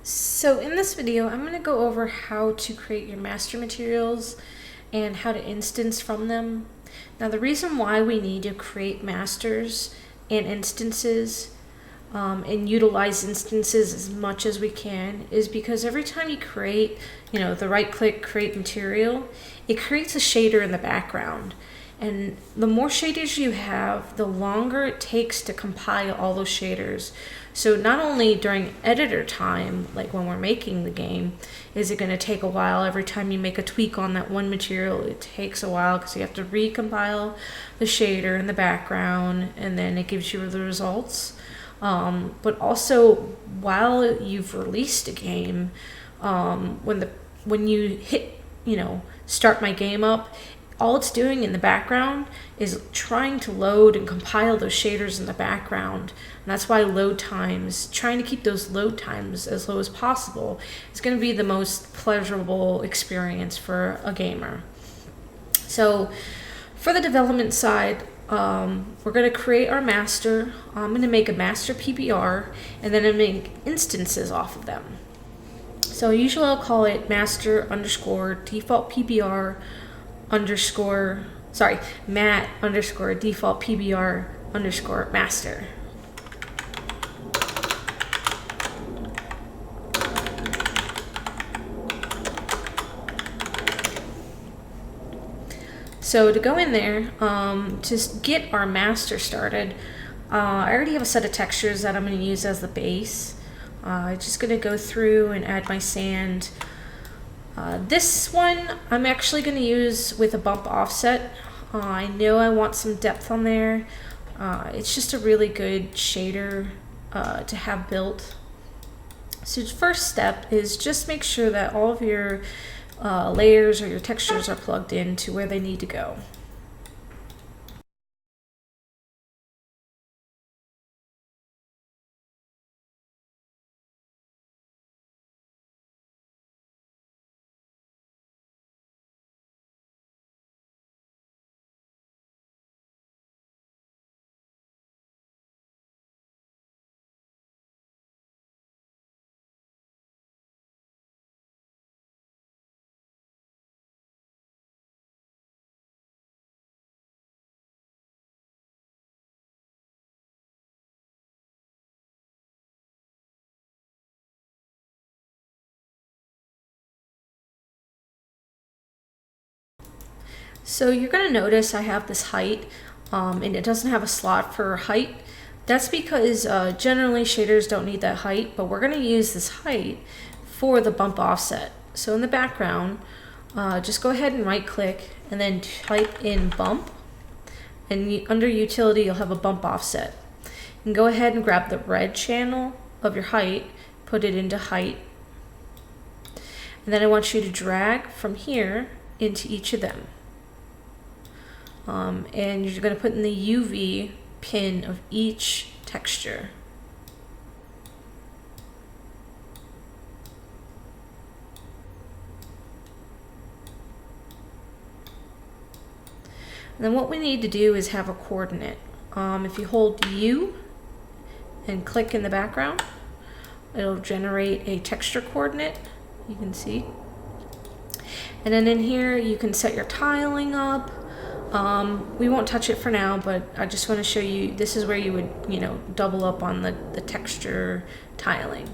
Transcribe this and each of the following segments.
So in this video, I'm going to go over how to create your master materials and how to instance from them. Now the reason why we need to create masters and instances and utilize instances as much as we can is because every time you create, the right click create material, it creates a shader in the background. And the more shaders you have, the longer it takes to compile all those shaders. So not only during editor time, like when we're making the game, is it going to take a while. Every time you make a tweak on that one material, it takes a while because you have to recompile the shader in the background, and then it gives you the results. But also, while you've released a game, when you hit, start my game up, all it's doing in the background is trying to load and compile those shaders in the background. And that's why trying to keep those load times as low as possible, is going to be the most pleasurable experience for a gamer. So for the development side, we're going to create our master. I'm going to make a master PBR, and then I make instances off of them. So usually I'll call it master underscore default PBR mat underscore default PBR underscore master. So to go in there, to get our master started, I already have a set of textures that I'm going to use as the base. I'm just going to go through and add my sand. This one I'm actually going to use with a bump offset. I know I want some depth on there. It's just a really good shader to have built. So the first step is just make sure that all of your layers or your textures are plugged in to where they need to go. So you're going to notice I have this height, and it doesn't have a slot for height. That's because generally shaders don't need that height, but we're going to use this height for the bump offset. So in the background, just go ahead and right click and then type in bump, and under utility you'll have a bump offset. And go ahead and grab the red channel of your height, put it into height, and then I want you to drag from here into each of them. And you're going to put in the UV pin of each texture. And then what we need to do is have a coordinate. If you hold U and click in the background, it'll generate a texture coordinate, you can see. And then in here you can set your tiling up. We won't touch it for now, but I just want to show you, this is where you would, double up on the texture tiling.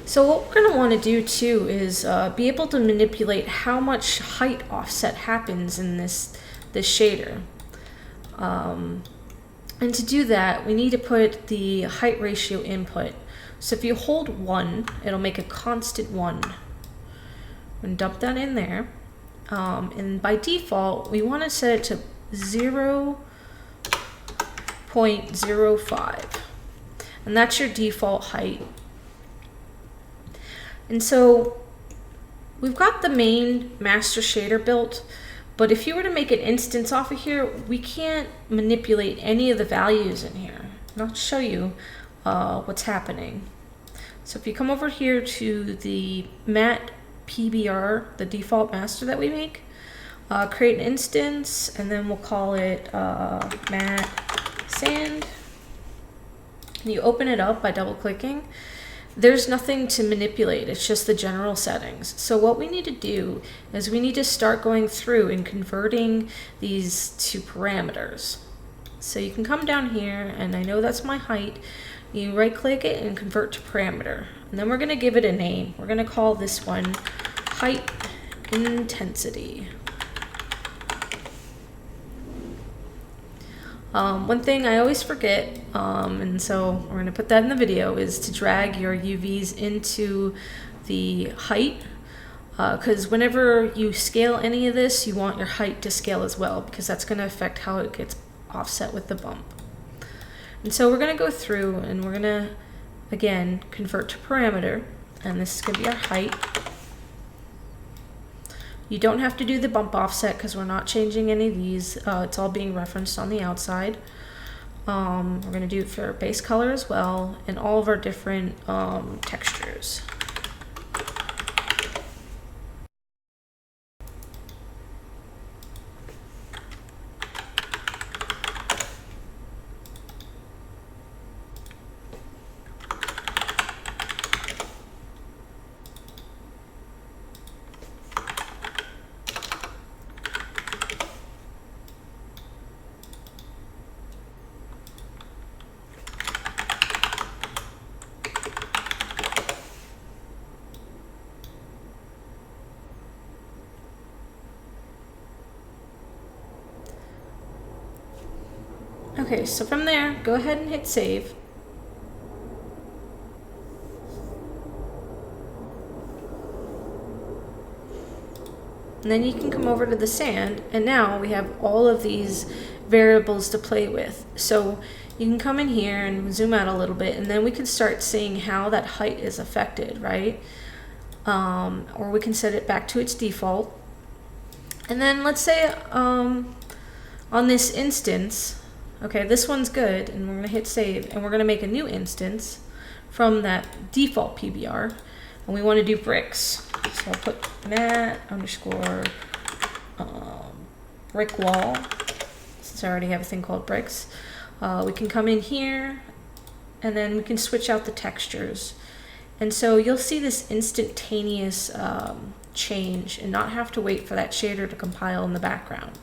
So what we're going to want to do too is be able to manipulate how much height offset happens in this shader. And to do that, we need to put the height ratio input. So if you hold 1, it'll make a constant 1. And dump that in there. And by default, we want to set it to 0.05. And that's your default height. And so we've got the main master shader built, but if you were to make an instance off of here, we can't manipulate any of the values in here. And I'll show you what's happening. So if you come over here to the mat PBR, the default master that we make, create an instance, and then we'll call it mat sand. You open it up by double clicking. There's nothing to manipulate, it's just the general settings. So what we need to do is we need to start going through and converting these to parameters. So you can come down here, and I know that's my height. You right click it and convert to parameter. And then we're gonna give it a name. We're gonna call this one height intensity. One thing I always forget, and so we're going to put that in the video, is to drag your UVs into the height, because whenever you scale any of this, you want your height to scale as well, because that's going to affect how it gets offset with the bump. And so we're going to go through and we're going to, again, convert to parameter, and this is going to be our height. You don't have to do the bump offset because we're not changing any of these. It's all being referenced on the outside. We're going to do it for base color as well, and all of our different textures. Okay, so from there, go ahead and hit save. And then you can come over to the sand, and now we have all of these variables to play with. So you can come in here and zoom out a little bit, and then we can start seeing how that height is affected, right? Or we can set it back to its default. And then let's say on this instance, okay, this one's good, and we're going to hit save, and we're going to make a new instance from that default PBR, and we want to do bricks. So I'll put mat underscore brick wall, since I already have a thing called bricks. We can come in here, and then we can switch out the textures. And so you'll see this instantaneous change and not have to wait for that shader to compile in the background.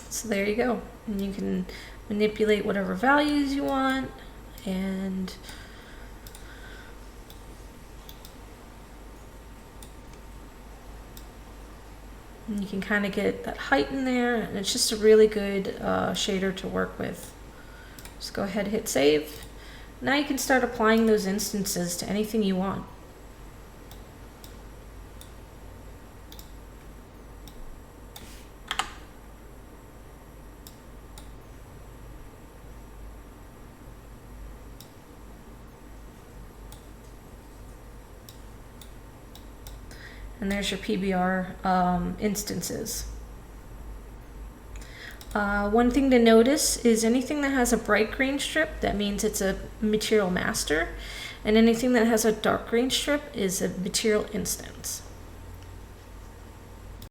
So there you go, and you can manipulate whatever values you want, and you can kind of get that height in there, and it's just a really good shader to work with. Just go ahead and hit save. Now you can start applying those instances to anything you want. And there's your PBR instances. One thing to notice is anything that has a bright green strip, that means it's a material master, and anything that has a dark green strip is a material instance.